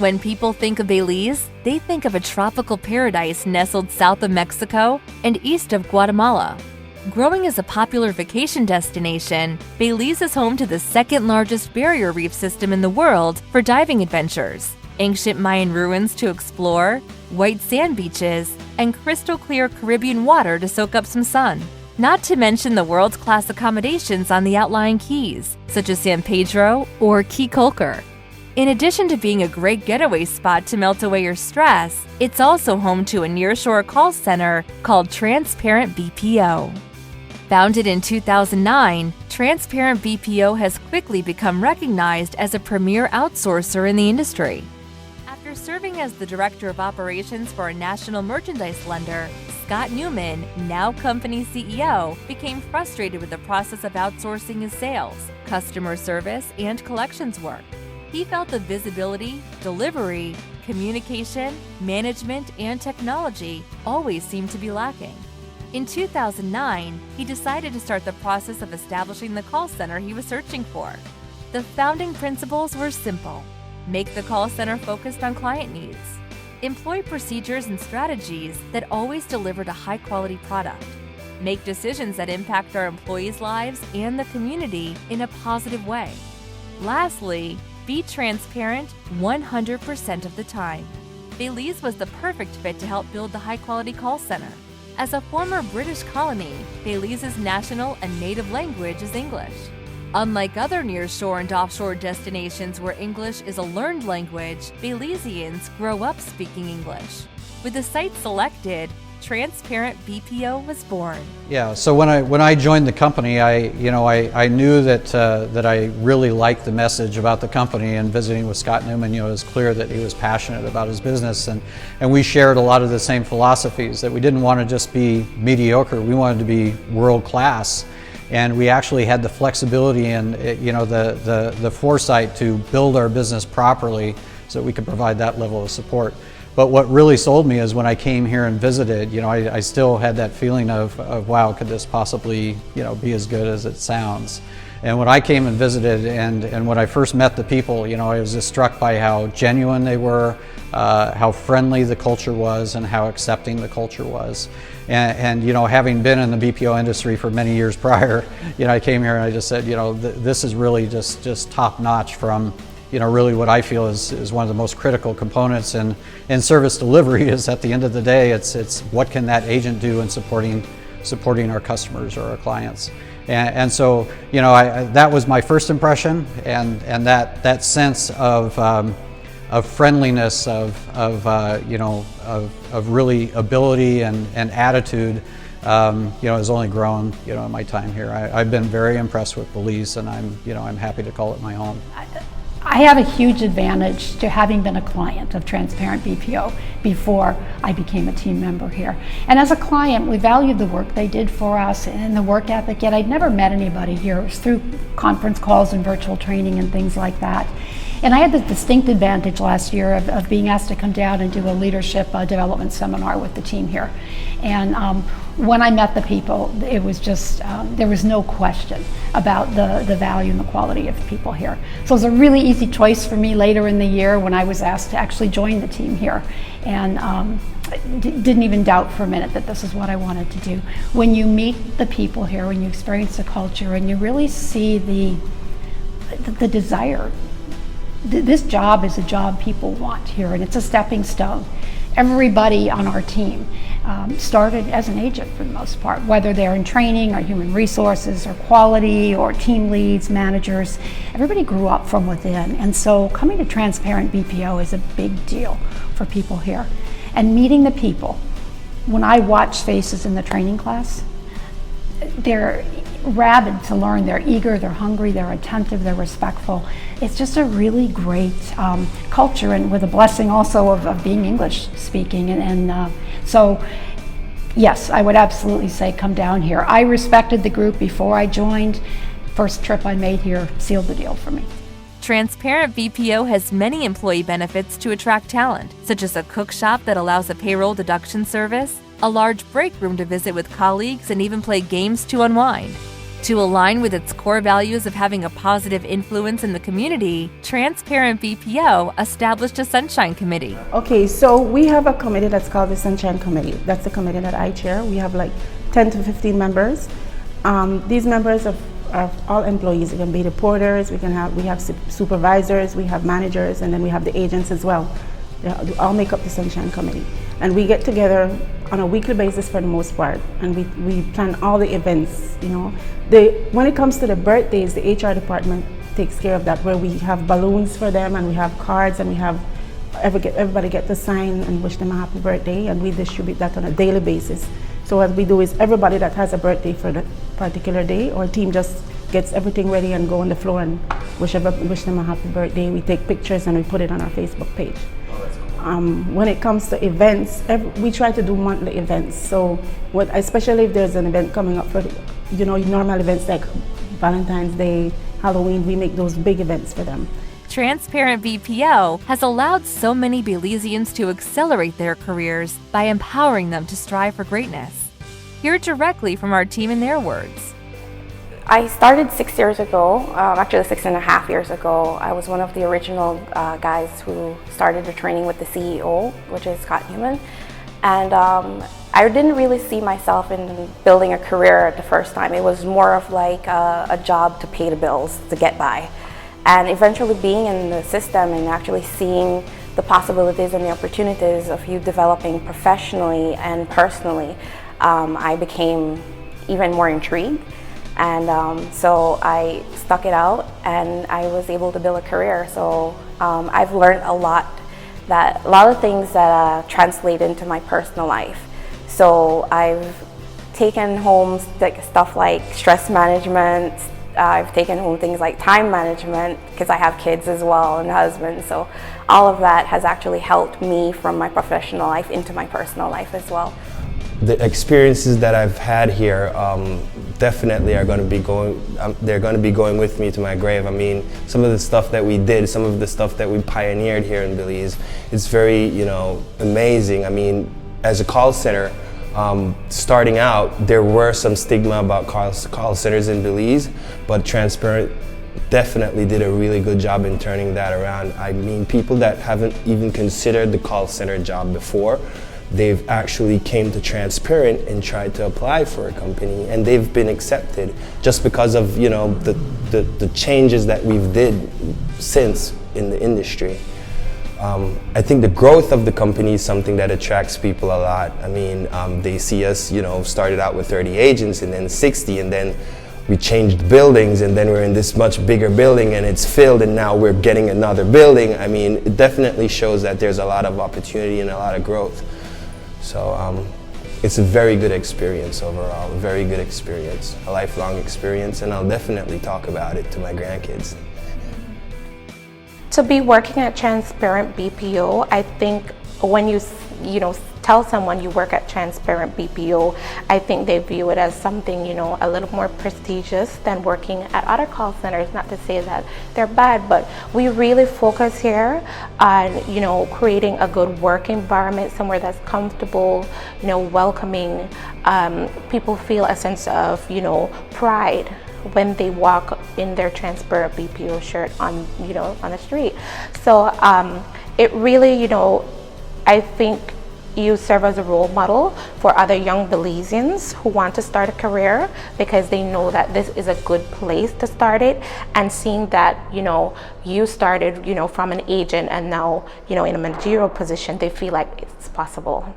When people think of Belize, they think of a tropical paradise nestled south of Mexico and east of Guatemala. Growing as a popular vacation destination, Belize is home to the second largest barrier reef system in the world for diving adventures, ancient Mayan ruins to explore, white sand beaches, and crystal clear Caribbean water to soak up some sun. Not to mention the world-class accommodations on the outlying keys, such as San Pedro or Key Colker. In addition to being a great getaway spot to melt away your stress, it's also home to a nearshore call center called Transparent BPO. Founded in 2009, Transparent BPO has quickly become recognized as a premier outsourcer in the industry. After serving as the Director of Operations for a national merchandise lender, Scott Newman, now company CEO, became frustrated with the process of outsourcing his sales, customer service, and collections work. He felt the visibility, delivery, communication, management, and technology always seemed to be lacking. In 2009, he decided to start the process of establishing the call center he was searching for. The founding principles were simple. Make the call center focused on client needs. Employ procedures and strategies that always delivered a high-quality product. Make decisions that impact our employees' lives and the community in a positive way. Lastly, be transparent 100% of the time. Belize was the perfect fit to help build the high-quality call center. As a former British colony, Belize's national and native language is English. Unlike other nearshore and offshore destinations where English is a learned language, Belizeans grow up speaking English. With the site selected, Transparent BPO was born. Yeah, so when I joined the company, I knew that I really liked the message about the company, and visiting with Scott Newman, it was clear that he was passionate about his business, and we shared a lot of the same philosophies, that we didn't want to just be mediocre, we wanted to be world class. And we actually had the flexibility and the foresight to build our business properly so that we could provide that level of support. But what really sold me is when I came here and visited, I still had that feeling of wow, could this possibly be as good as it sounds? And when I came and visited, and when I first met the people, I was just struck by how genuine they were, how friendly the culture was, and how accepting the culture was. And having been in the BPO industry for many years prior, I came here and I just said, this is really just top notch from, really what I feel is one of the most critical components in service delivery. Is at the end of the day, it's what can that agent do in supporting our customers or our clients. And so, that was my first impression, and that sense of friendliness, of really ability and attitude, has only grown, in my time here. I've been very impressed with Belize, and I'm happy to call it my home. I have a huge advantage to having been a client of Transparent BPO before I became a team member here. And as a client, we valued the work they did for us and the work ethic, yet I'd never met anybody here. It was through conference calls and virtual training and things like that. And I had the distinct advantage last year of being asked to come down and do a leadership development seminar with the team here. And when I met the people, it was just, there was no question about the value and the quality of the people here. So it was a really easy choice for me later in the year when I was asked to actually join the team here. And didn't even doubt for a minute that this is what I wanted to do. When you meet the people here, when you experience the culture, and you really see the desire, this job is a job people want here, and it's a stepping stone. Everybody on our team started as an agent for the most part, whether they're in training or human resources or quality or team leads, managers. Everybody grew up from within, and so coming to Transparent BPO is a big deal for people here. And meeting the people, when I watch faces in the training class, they're rabid to learn, they're eager, they're hungry, they're attentive, they're respectful. It's just a really great culture, and with a blessing also of being English speaking. So yes, I would absolutely say come down here. I respected the group before I joined. First trip I made here sealed the deal for me. Transparent BPO has many employee benefits to attract talent, such as a cook shop that allows a payroll deduction service, a large break room to visit with colleagues and even play games to unwind. To align with its core values of having a positive influence in the community, Transparent BPO established a Sunshine Committee. Okay, so we have a committee that's called the Sunshine Committee. That's the committee that I chair. We have like 10 to 15 members. These members are all employees. It can be reporters, we have supervisors, we have managers, and then we have the agents as well. They all make up the Sunshine Committee. And we get together on a weekly basis for the most part, and we plan all the events, you know. When it comes to the birthdays, the HR department takes care of that, where we have balloons for them, and we have cards, and we have everybody get to sign and wish them a happy birthday, and we distribute that on a daily basis. So what we do is everybody that has a birthday for that particular day, our team just gets everything ready and go on the floor and wish them a happy birthday. We take pictures and we put it on our Facebook page. When it comes to events, we try to do monthly events. So especially if there's an event coming up for, you know, normal events like Valentine's Day, Halloween, we make those big events for them. Transparent BPO has allowed so many Belizeans to accelerate their careers by empowering them to strive for greatness. Hear directly from our team in their words. I started 6 years ago, actually 6.5 years ago. I was one of the original guys who started the training with the CEO, which is Scott Newman. And I didn't really see myself in building a career at the first time. It was more of like a job to pay the bills, to get by. And eventually being in the system and actually seeing the possibilities and the opportunities of you developing professionally and personally, I became even more intrigued. And so I stuck it out and I was able to build a career. So I've learned a lot of things that translate into my personal life. So I've taken home stuff like stress management. I've taken home things like time management because I have kids as well and a husband. So all of that has actually helped me from my professional life into my personal life as well. The experiences that I've had here definitely are going to be they're going to be going with me to my grave. I mean, some of the stuff that we did, some of the stuff that we pioneered here in Belize, it's very, you know, amazing. I mean, as a call center, starting out, there were some stigma about call centers in Belize, but Transparent definitely did a really good job in turning that around. I mean, people that haven't even considered the call center job before, they've actually came to Transparent and tried to apply for a company, and they've been accepted just because of, you know, the changes that we've did since in the industry. I think the growth of the company is something that attracts people a lot. I mean, they see us, you know, started out with 30 agents and then 60, and then we changed buildings, and then we're in this much bigger building and it's filled, and now we're getting another building. I mean, it definitely shows that there's a lot of opportunity and a lot of growth. So it's a very good experience overall, a very good experience, a lifelong experience, and I'll definitely talk about it to my grandkids. To be working at Transparent BPO, I think when you tell someone you work at Transparent BPO, I think they view it as something, you know, a little more prestigious than working at other call centers. Not to say that they're bad, but we really focus here on, you know, creating a good work environment, somewhere that's comfortable, you know, welcoming. People feel a sense of, you know, pride when they walk in their Transparent BPO shirt on, you know, on the street. So it really, you know, I think you serve as a role model for other young Belizeans who want to start a career, because they know that this is a good place to start it, and seeing that, you know, you started, you know, from an agent and now, you know, in a managerial position, they feel like it's possible.